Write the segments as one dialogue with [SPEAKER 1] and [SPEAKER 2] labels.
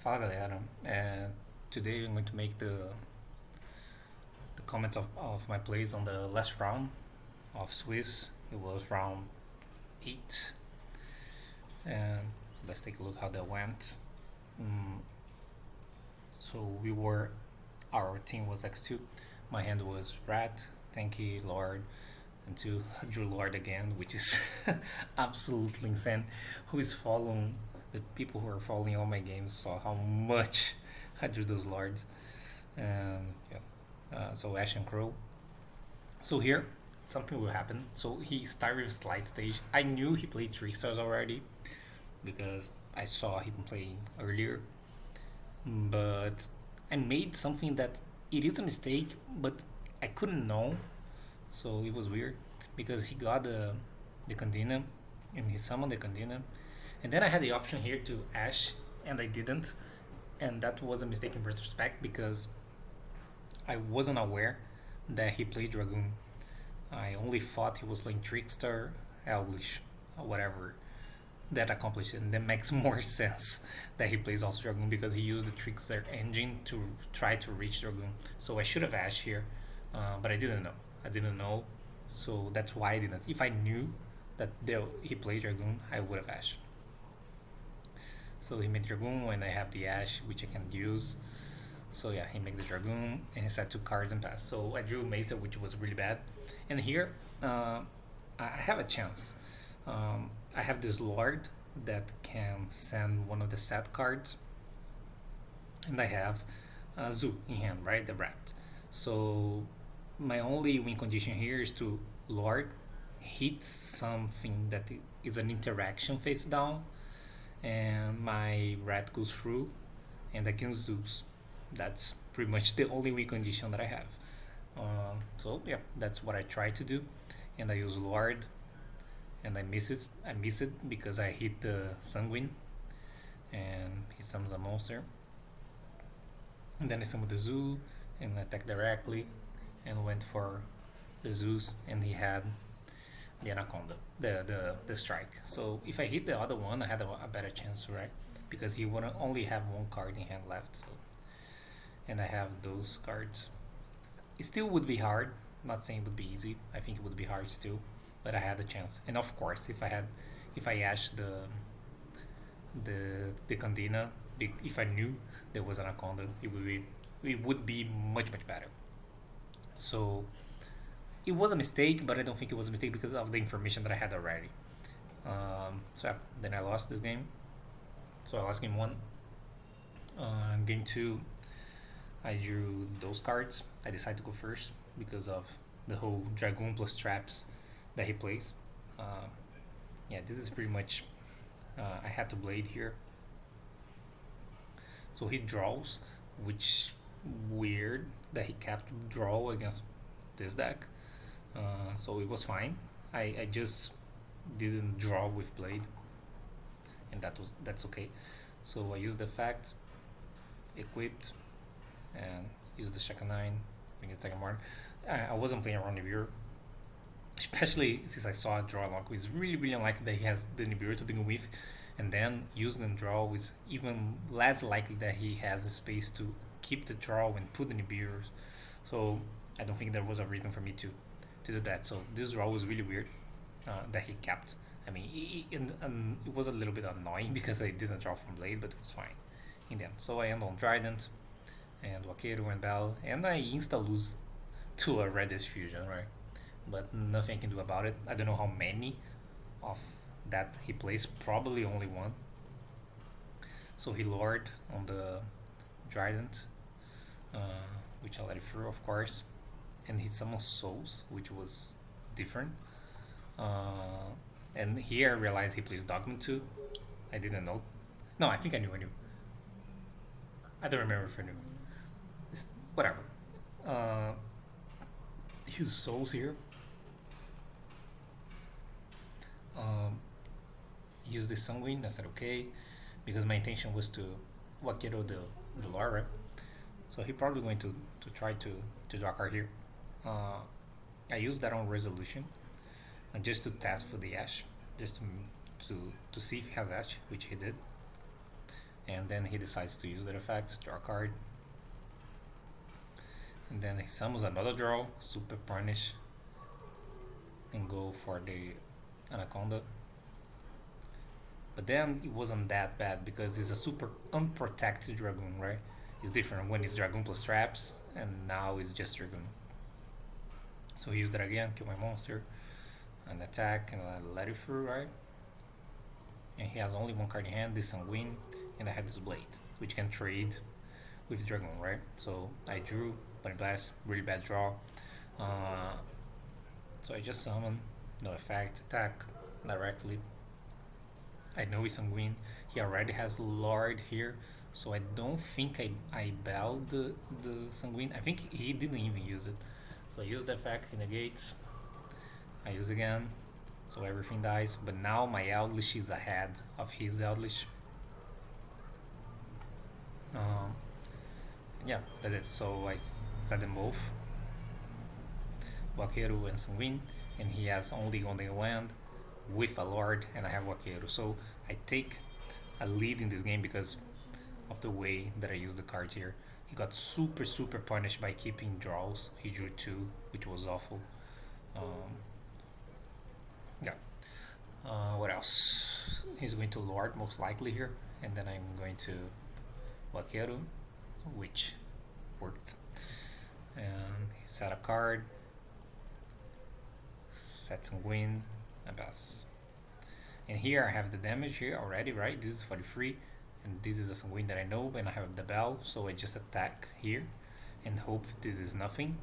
[SPEAKER 1] Fala galera, today I'm going to make the comments of my plays on the last round of Swiss. It was round 8, and let's take a look how that went. Mm, so our team was X2, my hand was Rat, Tanky, Lord, and 2, Drew Lord again, which is absolutely insane. Who is following the people who are following all my games saw how much I drew those Lords. So Ash and Crow. So here, something will happen. So he started with Slide Stage. I knew he played Trickstars already because I saw him playing earlier. But I made something that it is a mistake, but I couldn't know. So it was weird because he got the Condina and he summoned the Condina. And then I had the option here to Ash and I didn't. And that was a mistake in retrospect because I wasn't aware that he played Dragoon. I only thought he was playing Trickstar, Eldlich, or whatever that accomplished it. And that makes more sense that he plays also Dragoon because he used the Trickstar engine to try to reach Dragoon. So I should have Ash here, but I didn't know. So that's why I didn't. If I knew that he played Dragoon, I would have Ash. So he made Dragoon and I have the Ash, which I can use. So yeah, he made the Dragoon and he set 2 cards and passed. So I drew Mesa, which was really bad. And here, I have a chance. I have this Lord that can send one of the set cards. And I have Zoo in hand, right? The Rat. So my only win condition here is to Lord hit something that is an interaction face down. And my Rat goes through and I can Zeus. That's pretty much the only win condition that I have. So yeah, that's what I try to do, and I use Lord, and I miss it. I miss it because I hit the Sanguine, and he summons a monster. And then I summon the Zoo and attack directly, and went for the Zeus, and he had the Anaconda, the strike. So if I hit the other one, I had a better chance, right? Because he would only have 1 card in hand left. So and I have those cards. It still would be hard. Not saying it would be easy. I think it would be hard still, but I had the chance. And of course, if I ash the Condina, if I knew there was an Anaconda, it would be much better. So it was a mistake, but I don't think it was a mistake because of the information that I had already. Then I lost this game. So I lost game 1. Game 2, I drew those cards. I decided to go first because of the whole Dragoon plus traps that he plays. Yeah, this is pretty much. I had to blade here. So he draws, which weird that he kept draw against this deck. So it was fine. I just didn't draw with blade, and that's okay. So I used the fact, equipped, and use the Shaka 9, bring it second more. I wasn't playing around Nibiru, especially since I saw a draw lock. It's really unlikely that he has the Nibiru to begin with, and then use the draw is even less likely that he has the space to keep the draw and put the Nibiru. So I don't think there was a reason for me to do that. So this draw was really weird that he kept. I mean, it was a little bit annoying because I didn't draw from Blade, but it was fine in the end. So I end on Trident and Wakeru and Bell, and I insta-lose to a Redis fusion, right? But nothing I can do about it. I don't know how many of that he plays, probably only 1. So he Lord on the Trident, which I let it through, of course, and he summoned Souls, which was different. And here I realized he plays Dogman too. I didn't know. No, I think I knew. I don't remember if I knew. Whatever. Use Souls here. Use the Sanguine. I said okay, because my intention was to Wakiro the lore, right? So he's probably going to try to draw a card here. I used that on Resolution, just to test for the Ash, just to see if he has Ash, which he did. and then he decides to use that effect, draw a card, and then he summons another draw, super punish, and go for the anaconda. But then it wasn't that bad because it's a super unprotected dragoon, right? It's different when it's dragoon plus traps, and now it's just dragoon. So he used that again, kill my monster, and attack, and I let it through, right? And he has only one card in hand, this sanguine, and I had this blade, which can trade with dragoon, right? So I drew, bunny blast, really bad draw. So I just summon, no effect, attack directly. I know he's sanguine. He already has Lord here, so I don't think I belled the sanguine. I think he didn't even use it. So I use the effect, he negates. I use again, so everything dies. But now my Eldlich is ahead of his Eldlich. Yeah, that's it. So I set them both, Vaqueiro and Sanguine, and he has only on the land with a Lord, and I have Vaqueiro. So I take a lead in this game because of the way that I use the cards here. He got super punished by keeping draws. He drew 2, which was awful. Yeah. What else? He's going to Lord most likely here, and then I'm going to Vaqueiro, which worked. And he set a card, set Sanguine, a pass. And here I have the damage here already, right? This is 43, and this is a sanguine that I know, and I have the bell, so I just attack here and hope this is nothing.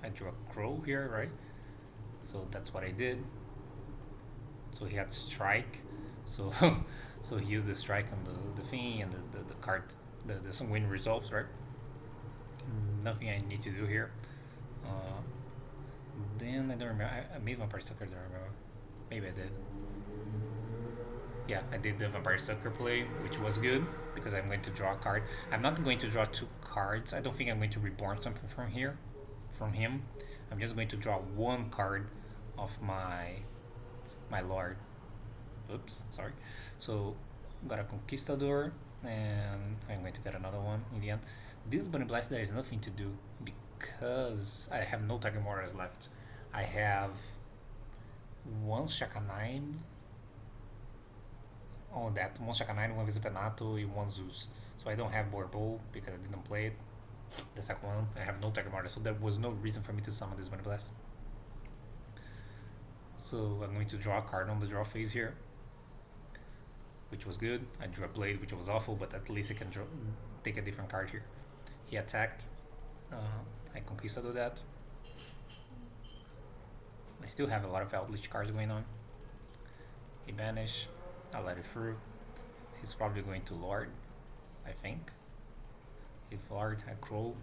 [SPEAKER 1] I drew a crow here, right? So that's what I did. So he had strike, so so he used the strike on the thing, and the card, the sanguine resolves, right? Nothing I need to do here. Then I don't remember. I made Vampire Sucker, I don't remember. Maybe I did. Yeah, I did the Vampire Sucker play, which was good because I'm going to draw a card. I'm not going to draw 2 cards. I don't think I'm going to reborn something from here, from him. I'm just going to draw 1 card of my Lord. Oops, sorry. So got a Conquistador, and I'm going to get another one in the end. This Bunny Blast, there is nothing to do because I have no target mortars left. I have 1 Shaka 9 on that, 1 Shaka 9, 1 Visipenato, and 1 Zeus. So I don't have Borbo because I didn't play it. The second one, I have no target mortar, so there was no reason for me to summon this Bunny Blast. So I'm going to draw a card on the draw phase here, which was good. I drew a blade, which was awful, but at least I can take a different card here. He attacked. I Conquistador that. I still have a lot of Eldlich cards going on. He banished. I let it through. He's probably going to Lord, I think. If Lord, I Crow,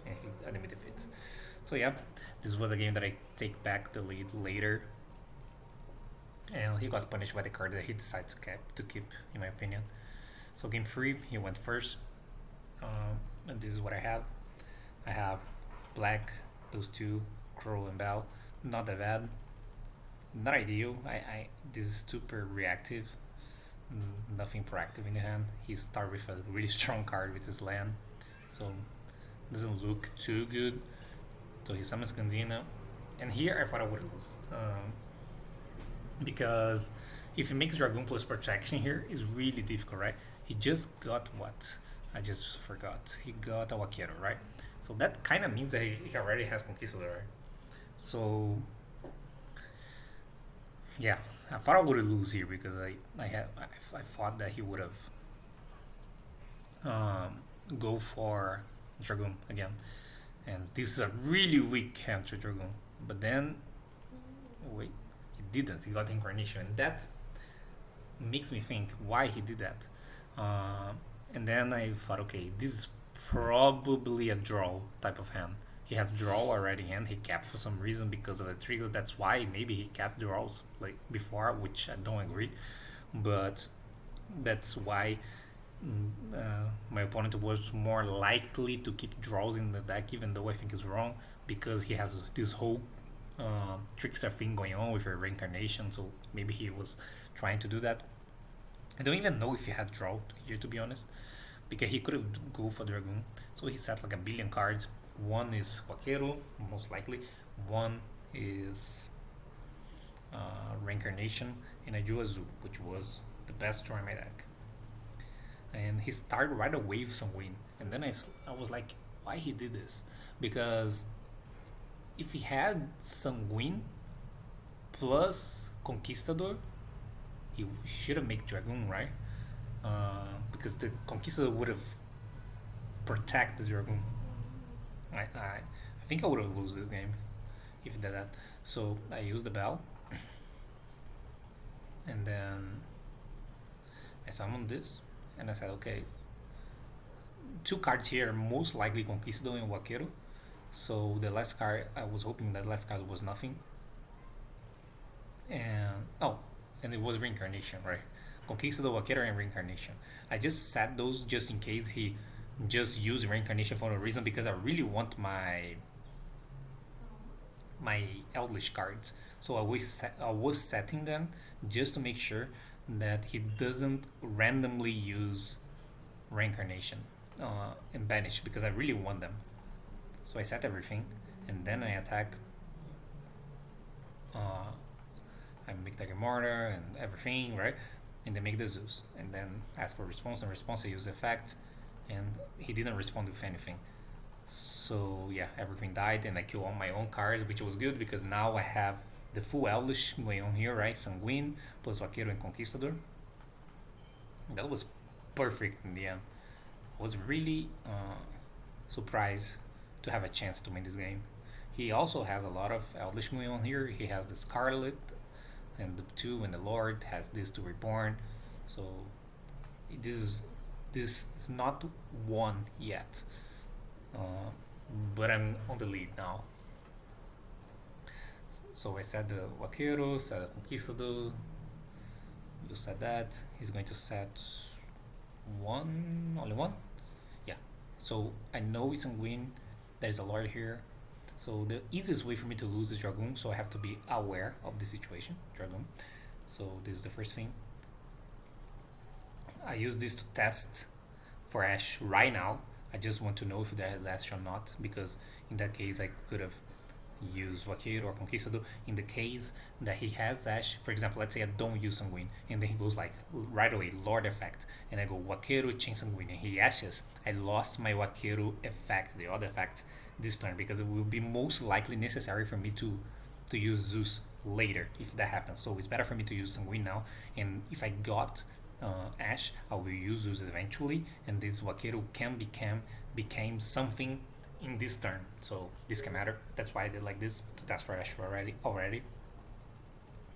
[SPEAKER 1] and he enemy defeat. So yeah, this was a game that I take back the lead later. And he got punished by the card that he decided to keep, in my opinion. So game 3, he went first. And this is what I have. I have black, those 2, Crow and Bell. Not that bad. Not ideal. This is super reactive. Nothing proactive in the hand. He started with a really strong card with his land, so doesn't look too good. So he summons Candina, and here I thought I would lose because if he makes Dragoon plus protection here, it's really difficult, right? He just got what? I just forgot. He got a Vaquero, right? So that kind of means that he already has Conquistador, right? So yeah, I thought I would lose here because I thought that he would have go for Dragoon again, and this is a really weak hand to Dragoon. But then, wait, he didn't. He got Incarnation, and that makes me think why he did that. And then I thought, okay, this is probably a draw type of hand. He has draw already in hand. He capped for some reason because of the trigger. That's why maybe he capped draws like before, which I don't agree. But that's why my opponent was more likely to keep draws in the deck, even though I think it's wrong because he has this whole Trickstar thing going on with a reincarnation. So maybe he was trying to do that. I don't even know if he had draw here, to be honest, because he could have go for Dragoon. So he set like a billion cards. One is Vaquero, most likely. One is Reincarnation, and I drew a Zoo, which was the best draw in my deck. And he started right away with some win. And then I was like, why he did this? Because if he had some win plus Conquistador, he should have made Dragoon, right? Because the Conquistador would have protected the Dragoon. I think I would have lost this game if he did that. So I used the bell, and then I summoned this, and I said, okay, two cards here, most likely Conquistador and Vaquero. So the last card, I was hoping that last card was nothing. And and it was Reincarnation, right? Conquistador, Vaquero, and Reincarnation. I just set those just in case he just used Reincarnation for no reason, because I really want my Eldlich cards. So I was setting them just to make sure that he doesn't randomly use Reincarnation and banish, because I really want them. So I set everything, and then I attack. Uh, I make the Mortar and everything, right? And then make the Zeus, and then ask for response. And response, I use effect, and he didn't respond with anything. So yeah, everything died, and I kill all my own cards, which was good because now I have the full Eldlich going on here, right? Sanguine plus Vaquero and Conquistador. That was perfect in the end. I was really surprised to have a chance to win this game. He also has a lot of Eldlich going on here. He has the Scarlet and the 2, and the Lord has this to Reborn. So this is not won yet. Uh, but I'm on the lead now. So I set the Vaquero, set the Conquistador. You said that. He's going to set one, only one? Yeah. So I know it's Sanguine. There's a Lord here. So the easiest way for me to lose is Dragoon, so I have to be aware of the situation, Dragoon. So this is the first thing. I use this to test for Ash right now. I just want to know if there is Ash or not, because in that case I could have used Vaquero or Conquistador. In the case that he has Ash, for example, let's say I don't use Sanguine, and then he goes like right away, Lord effect, and I go Vaquero, chain Sanguine, and he Ashes, I lost my Vaquero effect, the other effect, this turn, because it will be most likely necessary for me to use Zeus later if that happens. So it's better for me to use Sanguine now, and if I got Ash, I will use Zeus eventually, and this Vaquero can became something in this turn. So this can matter. That's why I did like this to test for Ash already.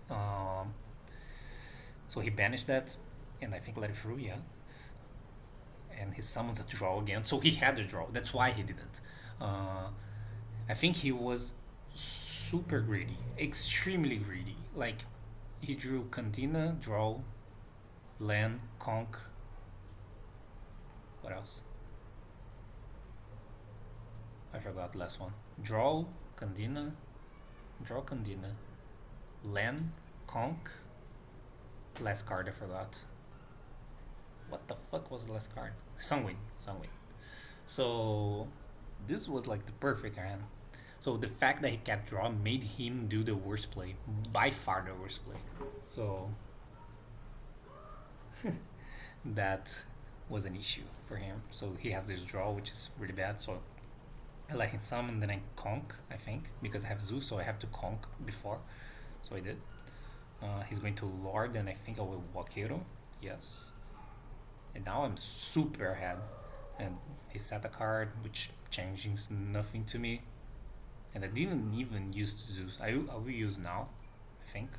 [SPEAKER 1] Um, so he banished that, and I think let it through, yeah. And he summons a draw again. So he had a draw. That's why he didn't. I think he was super greedy, extremely greedy. Like he drew Cantina, draw, land, conk. What else? I forgot the last one. Draw, Candina, land, conk. Last card I forgot. What the fuck was the last card? Sanguine. So this was like the perfect hand. So the fact that he kept draw made him do the worst play, by far the worst play. So that was an issue for him. So he has this draw, which is really bad. So I let him summon, then I conk, I think, because I have Zeus, so I have to conk before. So I did. He's going to Lord, and I think I will Vaquero. Yes. And now I'm super ahead. And he set a card, which changes nothing to me. And I didn't even use Zeus. I will use now, I think.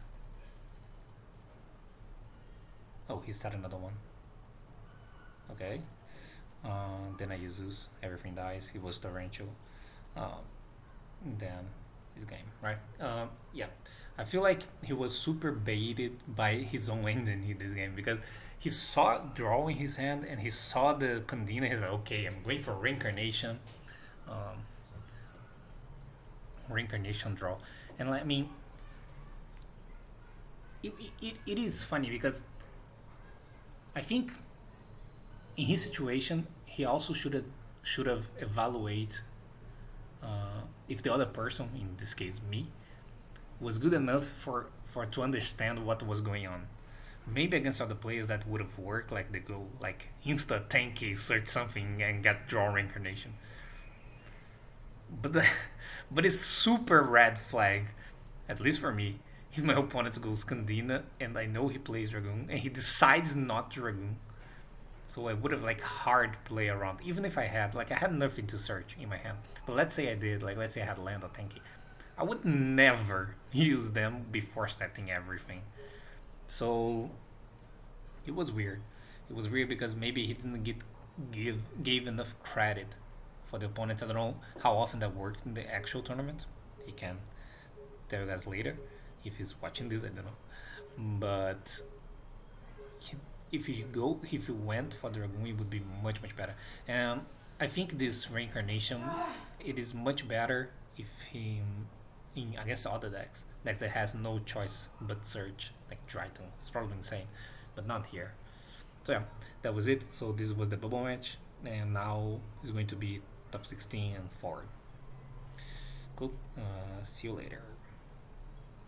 [SPEAKER 1] Oh, he set another one. Okay. Then I use Zeus. Everything dies. He was torrential. Then his game, right? Yeah. I feel like he was super baited by his own engine in this game, because he saw draw in his hand and he saw the Condina. He's like, okay, I'm going for Reincarnation. Reincarnation draw. And I mean, it is funny because I think in his situation, he also should have evaluate if the other person, in this case me, was good enough for to understand what was going on. Maybe against other players that would have worked, like they go like insta tanky, search something and get draw reincarnation. But but it's super red flag, at least for me. If my opponent goes Candina and I know he plays Dragoon and he decides not to Dragoon, so I would have like hard play around. Even if I had nothing to search in my hand. But let's say I did, like let's say I had land or tanky. I would never use them before setting everything. So it was weird. It was weird because maybe he didn't gave enough credit for the opponents. I don't know how often that worked in the actual tournament. He can tell you guys later if he's watching this. I don't know, but he, if you went for Dragoon, it would be much better. And I think this reincarnation, it is much better if he in against other decks that has no choice but search, like Triton. It's probably insane, but not here. So yeah, that was it. So this was the bubble match, and now it's going to be top 16 and forward. Cool. See you later.